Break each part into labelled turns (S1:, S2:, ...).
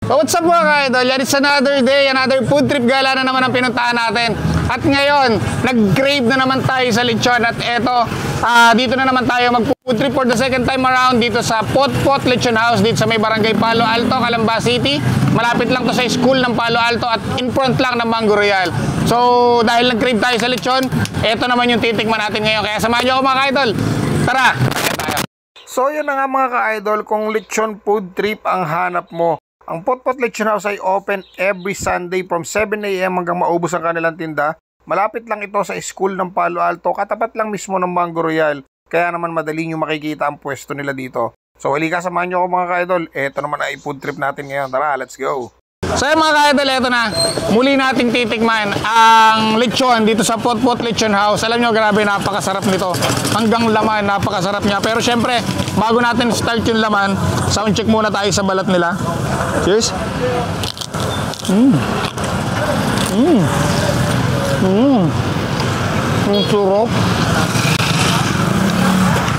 S1: So what's up mga idol? Yan is another day, another food trip gala na naman ang pinuntahan natin. At ngayon, nag-crave na naman tayo sa lechon. At eto, dito na naman tayo mag-food trip for the second time around dito sa Potpot Lechon House dito sa may barangay Palo Alto, Calamba City. Malapit lang to sa school ng Palo Alto at in front lang ng Mango Royal. So dahil nag-crave tayo sa lechon, eto naman yung titikman natin ngayon. Kaya samahan nyo ako mga idol. Tara! So yun na nga mga ka-idol, kung lechon food trip ang hanap mo, ang Potpot Lechon House ay open every Sunday from 7 AM hanggang maubos ang kanilang tinda. Malapit lang ito sa school ng Palo Alto, katapat lang mismo ng Mango Royal. Kaya naman madali nyo makikita ang pwesto nila dito. So halika, samahan nyo ako mga ka-idol. Ito naman ay food trip natin ngayon. Tara, let's go! So mga ka-idol, ito na. Muli nating titikman ang lechon dito sa Potpot Lechon House. Alam nyo, grabe, napakasarap nito. Hanggang laman, napakasarap niya. Pero syempre, bago natin start yung laman, sound check muna tayo sa balat nila. Cheers! Ang sarap.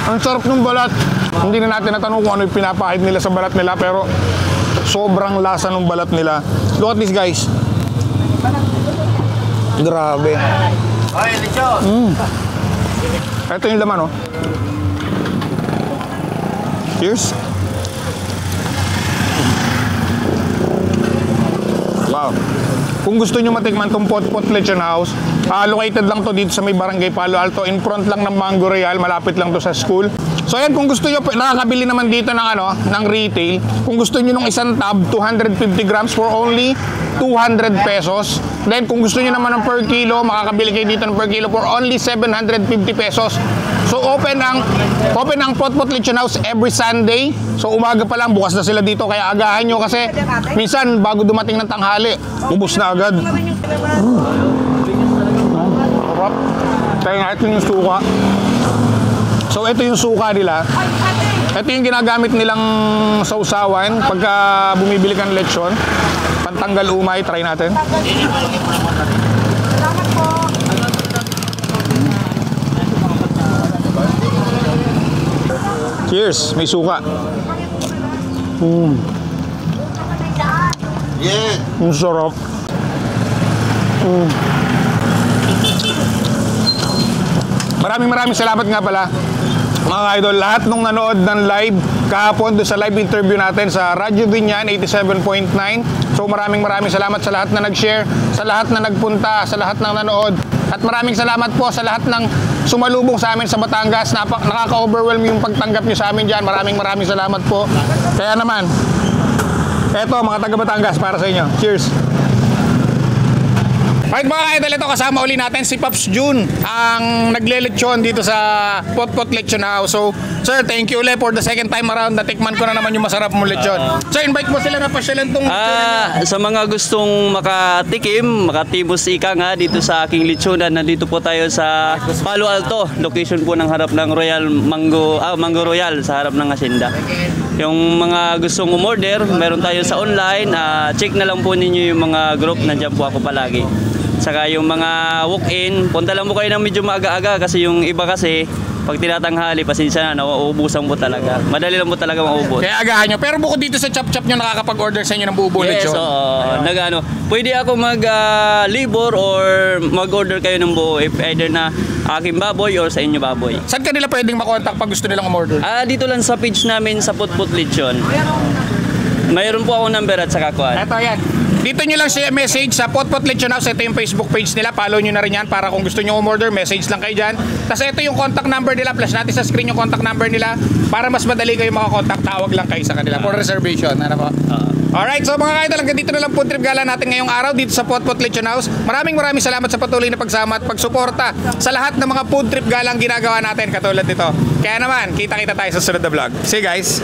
S1: Ang sarap ng balat. Hindi na natin natanong kung ano yung pinapahid nila sa balat nila, pero sobrang lasa ng balat nila. Look at this, guys. Grabe. Ito yung laman, oh. Cheers. Wow. Kung gusto nyo matikman tong Potpot Lechon House, located lang to dito sa may barangay Palo Alto, in front lang ng Mango Royal, malapit lang to sa school. So ayan, kung gusto nyo, nakakabili naman dito ng, ng retail. Kung gusto nyo nung isang tab, 250 grams for only 200 pesos. Then kung gusto nyo naman ng per kilo, makakabili kayo dito ng per kilo for only 750 pesos. So open ang Potpot Lechon House every Sunday. So umaga pa lang, bukas na sila dito, kaya agahan nyo kasi minsan bago dumating ng tanghali, ubos na agad. Sarap. Kaya nga ito yung suka. So ito yung suka nila. Ito yung ginagamit nilang sausawan pagka bumibili ka ng lechon. Pantanggal umay, try natin.
S2: Salamat po.
S1: Cheers, may suka.
S3: Yeah.
S1: Ang sarap. Maraming salamat nga pala mga idol, lahat nung nanood ng live kahapon doon sa live interview natin sa Radyo Binyan 87.9. So maraming salamat sa lahat na nag-share, sa lahat na nagpunta, sa lahat ng nanood. At maraming salamat po sa lahat ng sumalubong sa amin sa Batangas. Nakaka-overwhelm yung pagtanggap nyo sa amin dyan. Maraming salamat po. Kaya naman, eto mga taga Batangas, para sa inyo. Cheers! Right mga idol, ito kasama uli natin si Pops June, ang naglelechon dito sa Potpot Lechon House. So, sir, thank you ulit for the second time around. Natikman ko na naman yung masarap mong lechon. So, invite mo sila na pasyalan tong
S4: sa mga gustong makatikim, makatibos ika nga dito sa aking lechonan. Nandito po tayo sa Palo Alto, location po ng harap ng Mango Royal, sa harap ng Hacienda. Yung mga gustong umorder, meron tayo sa online. Check na lang po ninyo yung mga group, nandiyan po ako palagi. Saka yung mga walk-in, punta lang po kayo ng medyo maaga-aga kasi yung iba kasi pag tinatanghali, pasensya na, nauubusan po talaga. Madali lang po talaga maubos.
S1: Kaya agahan nyo. Pero bukod dito sa chop-chop nyo, nakakapag-order sa inyo ng buo lechon?
S4: Yes, pwede ako mag-libor or mag-order kayo ng buo, if either na aking baboy or sa inyo baboy.
S1: Saan ka nila pwedeng makontak pag gusto nilang umorder?
S4: Dito lang sa page namin sa Potpot Lechon. Mayroon po ako number at saka kuhan.
S1: Ito yan. Dito nyo lang siya message sa Potpot Lechon House. Ito yung Facebook page nila. Follow nyo na rin yan para kung gusto nyo umorder, message lang kayo dyan. Tapos ito yung contact number nila. Plus natin sa screen yung contact number nila. Para mas madali kayo makakontak, tawag lang kayo sa kanila for reservation. Ano po? Alright, so mga kaidol, hanggang dito na lang food trip gala natin ngayong araw dito sa Potpot Lechon House. Maraming salamat sa patuloy na pagsama at pagsuporta sa lahat ng mga food trip galang ginagawa natin katulad nito. Kaya naman, kita tayo sa sunod na vlog. See you guys!